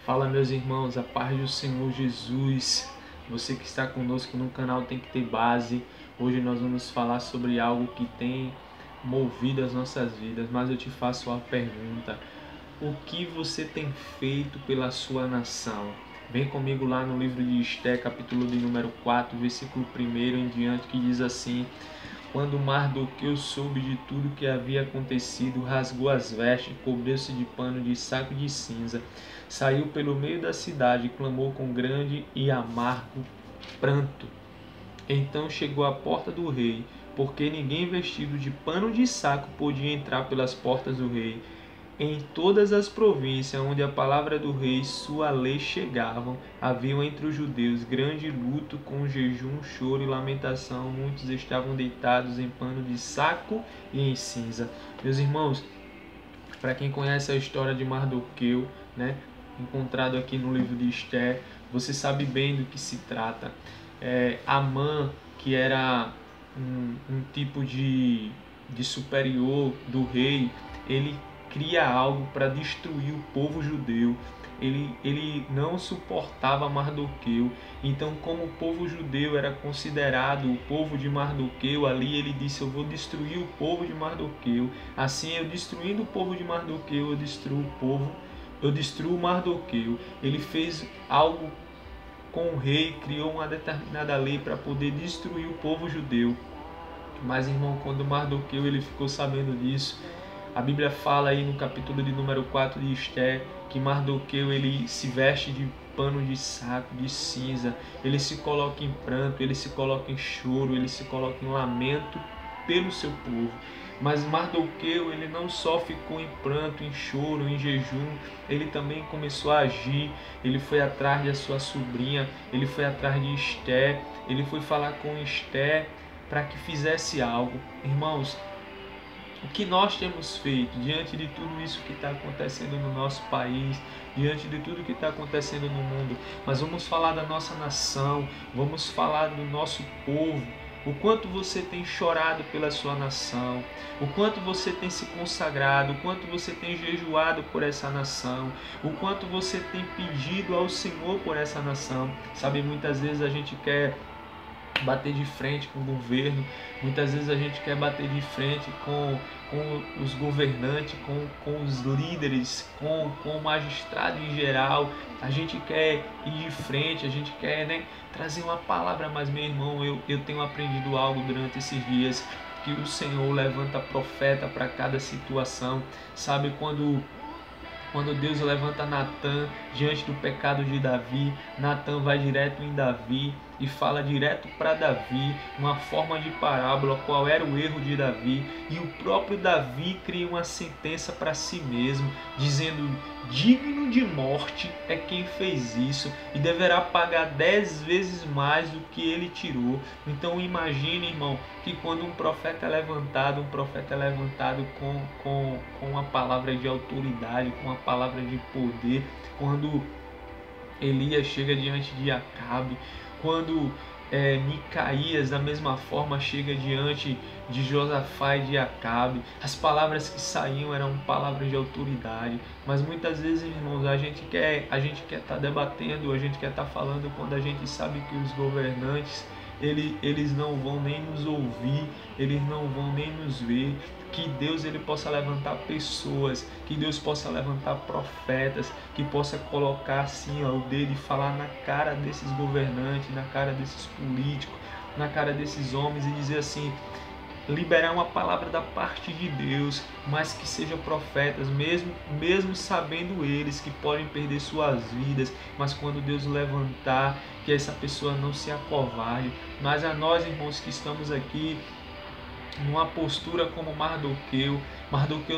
Fala, meus irmãos, a paz do Senhor Jesus. Você que está conosco no canal Tem Que Ter Base. Hoje nós vamos falar sobre algo que tem movido as nossas vidas, mas eu te faço uma pergunta: o que você tem feito pela sua nação? Vem comigo lá no livro de Esté, capítulo de número 4, versículo 1 em diante, que diz assim: quando Mardoqueu soube de tudo que havia acontecido, rasgou as vestes, cobriu-se de pano de saco de cinza, saiu pelo meio da cidade e clamou com grande e amargo pranto. Então chegou à porta do rei, porque ninguém vestido de pano de saco podia entrar pelas portas do rei. Em todas as províncias onde a palavra do rei e sua lei chegavam, haviam entre os judeus grande luto, com jejum, choro e lamentação. Muitos estavam deitados em pano de saco e em cinza. Meus irmãos, para quem conhece a história de Mardoqueu, né, encontrado aqui no livro de Esté, você sabe bem do que se trata. Amã, que era um tipo de superior do rei, ele cria algo para destruir o povo judeu. Ele não suportava Mardoqueu. Então, como o povo judeu era considerado o povo de Mardoqueu, ali ele disse: eu vou destruir o povo de Mardoqueu. Assim, eu destruindo o povo de Mardoqueu, eu destruo Mardoqueu. Ele fez algo com o rei, criou uma determinada lei para poder destruir o povo judeu. Mas, irmão, quando Mardoqueu ele ficou sabendo disso, a Bíblia fala aí no capítulo de número 4 de Esté que Mardoqueu ele se veste de pano de saco, de cinza, ele se coloca em pranto, ele se coloca em choro, ele se coloca em lamento pelo seu povo. Mas Mardoqueu ele não só ficou em pranto, em choro, em jejum, ele também começou a agir. Ele foi atrás da sua sobrinha, ele foi atrás de Esté, ele foi falar com Esté para que fizesse algo. Irmãos, o que nós temos feito diante de tudo isso que está acontecendo no nosso país, diante de tudo que está acontecendo no mundo? Mas vamos falar da nossa nação, vamos falar do nosso povo. O quanto você tem chorado pela sua nação, o quanto você tem se consagrado, o quanto você tem jejuado por essa nação, o quanto você tem pedido ao Senhor por essa nação. Sabe, muitas vezes a gente quer bater de frente com o governo, muitas vezes a gente quer bater de frente com os governantes, com os líderes, com o magistrado em geral. A gente quer ir de frente, a gente quer, né, trazer uma palavra. Mas, meu irmão, eu tenho aprendido algo durante esses dias, que o Senhor levanta profeta para cada situação. Sabe, quando Deus levanta Natã diante do pecado de Davi, Natã vai direto em Davi e fala direto para Davi, uma forma de parábola, qual era o erro de Davi. E o próprio Davi cria uma sentença para si mesmo, dizendo: digno de morte é quem fez isso e deverá pagar 10 vezes mais do que ele tirou. Então imagine, irmão, que quando um profeta é levantado com uma palavra de autoridade, com uma palavra de poder, quando Elias chega diante de Acabe, quando Micaías da mesma forma chega diante de Josafá e de Acabe, as palavras que saíam eram palavras de autoridade. Mas muitas vezes, irmãos, a gente quer estar debatendo, a gente quer estar falando quando a gente sabe que os governantes eles não vão nem nos ouvir, eles não vão nem nos ver. Que Deus ele possa levantar pessoas, que Deus possa levantar profetas, que possa colocar assim o dedo e falar na cara desses governantes, na cara desses políticos, na cara desses homens e dizer assim: liberar uma palavra da parte de Deus, mas que sejam profetas, mesmo sabendo eles que podem perder suas vidas, mas quando Deus levantar, que essa pessoa não se acovarde. Mas a nós, irmãos, que estamos aqui numa postura como Mardoqueu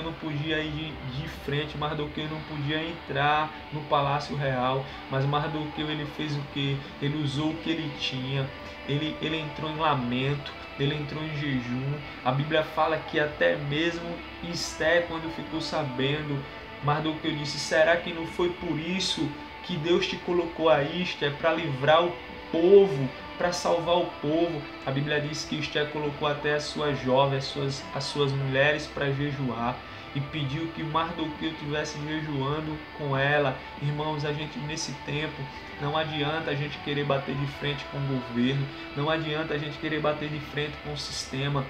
não podia ir de frente, Mardoqueu não podia entrar no palácio real, mas Mardoqueu ele fez o que? Ele usou o que ele tinha, ele entrou em lamento, ele entrou em jejum. A Bíblia fala que até mesmo Esté, quando ficou sabendo, Mardoqueu disse: será que não foi por isso que Deus te colocou aí, Esté, para livrar o povo, para salvar o povo? A Bíblia diz que Esté colocou até as suas jovens, as suas mulheres para jejuar. e pediu que Mardoqueu estivesse jejuando com ela. Irmãos, a gente nesse tempo, não adianta a gente querer bater de frente com o governo, não adianta a gente querer bater de frente com o sistema.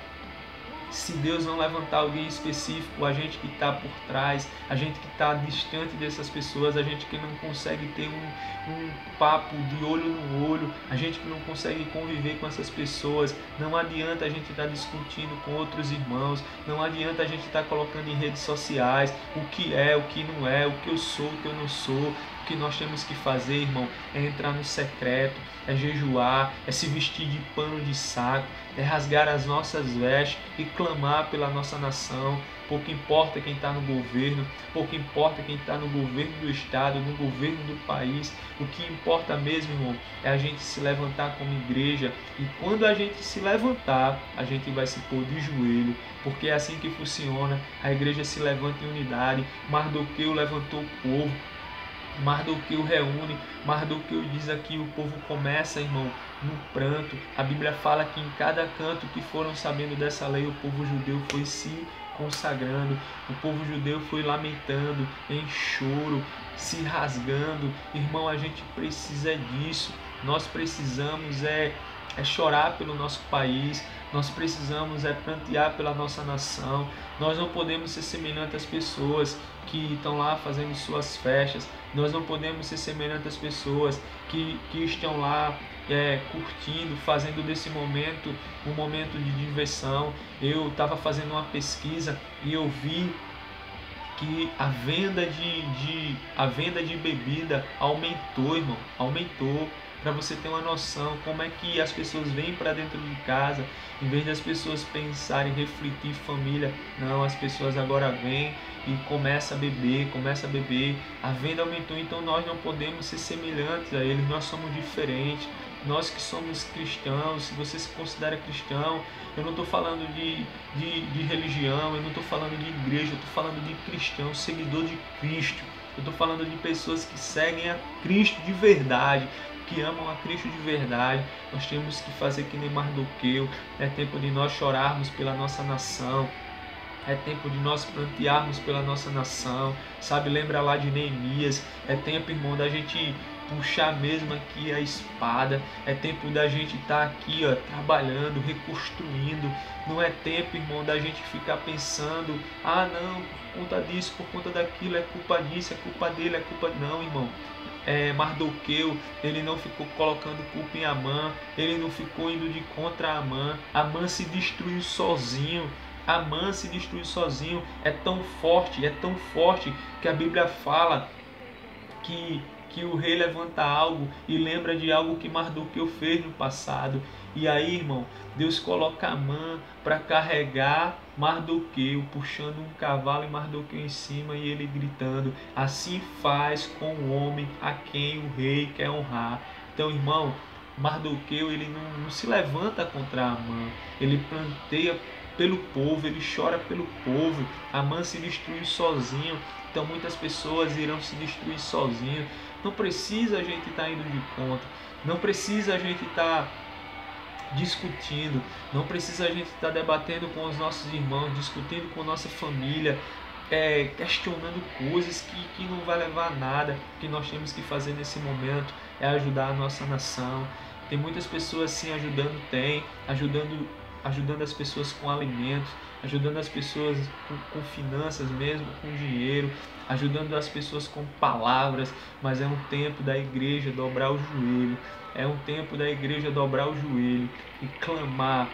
Se Deus não levantar alguém específico, a gente que está por trás, a gente que está distante dessas pessoas, a gente que não consegue ter um papo de olho no olho, a gente que não consegue conviver com essas pessoas, não adianta a gente estar discutindo com outros irmãos, não adianta a gente estar colocando em redes sociais o que é, o que não é, o que eu sou, o que eu não sou. O que nós temos que fazer, irmão, é entrar no secreto, é jejuar, é se vestir de pano de saco, é rasgar as nossas vestes e clamar pela nossa nação. Pouco importa quem está no governo, pouco importa quem está no governo do estado, no governo do país. O que importa mesmo, irmão, é a gente se levantar como igreja. E quando a gente se levantar, a gente vai se pôr de joelho, porque é assim que funciona. A igreja se levanta em unidade. Mardoqueu levantou o povo, Mardoqueu reúne, Mardoqueu diz aqui, o povo começa, irmão, no pranto. A Bíblia fala que em cada canto que foram sabendo dessa lei, o povo judeu foi se consagrando, o povo judeu foi lamentando, em choro, se rasgando. Irmão, a gente precisa disso, nós precisamos chorar pelo nosso país, nós precisamos prantear pela nossa nação. Nós não podemos ser semelhantes às pessoas que estão lá fazendo suas festas, nós não podemos ser semelhantes às pessoas que estão lá curtindo, fazendo desse momento um momento de diversão. Eu estava fazendo uma pesquisa e eu vi que a venda de bebida aumentou, irmão, aumentou. Para você ter uma noção como é que as pessoas vêm para dentro de casa, em vez das pessoas pensarem, refletir família, não, as pessoas agora vêm e começam a beber, a venda aumentou. Então nós não podemos ser semelhantes a eles, nós somos diferentes. Nós que somos cristãos, se você se considera cristão, eu não estou falando de religião, eu não estou falando de igreja, eu estou falando de cristão, seguidor de Cristo. Eu estou falando de pessoas que seguem a Cristo de verdade, que amam a Cristo de verdade. Nós temos que fazer que nem Mardoqueu. É tempo de nós chorarmos pela nossa nação. É tempo de nós plantearmos pela nossa nação. Sabe, lembra lá de Neemias. É tempo, irmão, da gente puxar mesmo aqui a espada. É tempo da gente estar aqui, trabalhando, reconstruindo. Não é tempo, irmão, da gente ficar pensando, não, por conta disso, por conta daquilo, é culpa disso, é culpa dele, é culpa... Não, irmão. Mardoqueu, ele não ficou colocando culpa em Amã, ele não ficou indo de contra Amã. Amã se destruiu sozinho. Amã se destruiu sozinho. É tão forte que a Bíblia fala que o rei levanta algo e lembra de algo que Mardoqueu fez no passado. E aí, irmão, Deus coloca Amã para carregar Mardoqueu, puxando um cavalo e Mardoqueu em cima e ele gritando: assim faz com o homem a quem o rei quer honrar. Então, irmão, Mardoqueu, ele não se levanta contra Amã, ele planteia pelo povo, ele chora pelo povo. Amã se destruiu sozinho, então muitas pessoas irão se destruir sozinho. Não precisa a gente estar indo de contra, não precisa a gente estar discutindo, não precisa a gente estar debatendo com os nossos irmãos, discutindo com a nossa família, questionando coisas que não vai levar a nada. O que nós temos que fazer nesse momento é ajudar a nossa nação. Tem muitas pessoas sim ajudando as pessoas com alimentos, ajudando as pessoas com finanças mesmo, com dinheiro, ajudando as pessoas com palavras. Mas é um tempo da igreja dobrar o joelho, é um tempo da igreja dobrar o joelho e clamar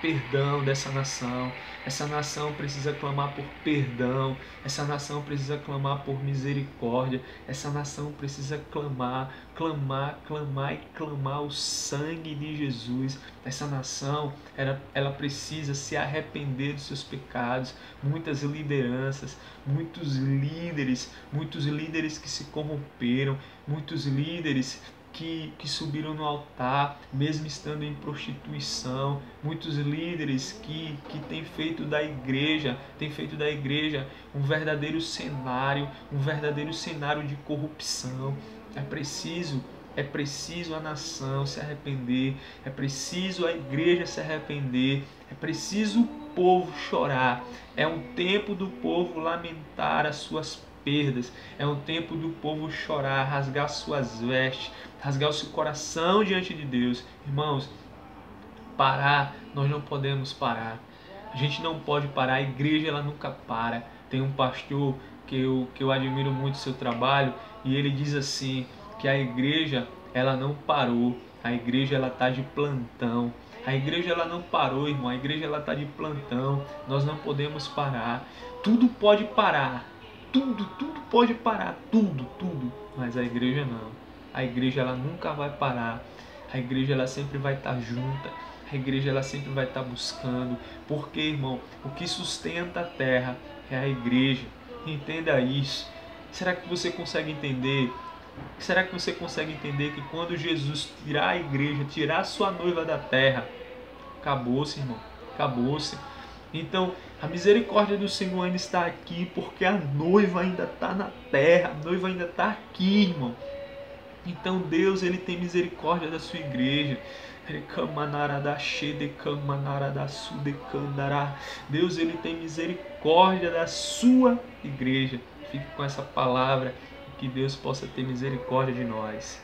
perdão dessa nação. Essa nação precisa clamar por perdão, essa nação precisa clamar por misericórdia, essa nação precisa clamar o sangue de Jesus. Essa nação, ela precisa se arrepender dos seus pecados. Muitas lideranças, muitos líderes que se corromperam, muitos líderes que subiram no altar, mesmo estando em prostituição, muitos líderes que têm feito da igreja um verdadeiro cenário de corrupção. É preciso É preciso a nação se arrepender, é preciso a igreja se arrepender, é preciso o povo chorar. É um tempo do povo lamentar as suas perdas, é um tempo do povo chorar, rasgar suas vestes, rasgar o seu coração diante de Deus. Irmãos, parar, nós não podemos parar. A gente não pode parar, a igreja ela nunca para. Tem um pastor que eu admiro muito o seu trabalho e ele diz assim, que a igreja ela não parou, a igreja ela está de plantão. A igreja ela não parou, irmão, a igreja ela está de plantão, nós não podemos parar. Tudo pode parar, tudo pode parar, tudo, mas a igreja não. A igreja ela nunca vai parar, a igreja ela sempre vai estar junta. A igreja ela sempre vai estar buscando, porque, irmão, o que sustenta a terra é a igreja. Entenda isso. Será que você consegue entender? Será que você consegue entender que quando Jesus tirar a igreja, tirar a sua noiva da terra, acabou-se, irmão, acabou-se. Então, a misericórdia do Senhor ainda está aqui, porque a noiva ainda está na terra, a noiva ainda está aqui, irmão. Então Deus ele tem misericórdia da sua igreja. Deus ele tem misericórdia da sua igreja. Fique com essa palavra, que Deus possa ter misericórdia de nós.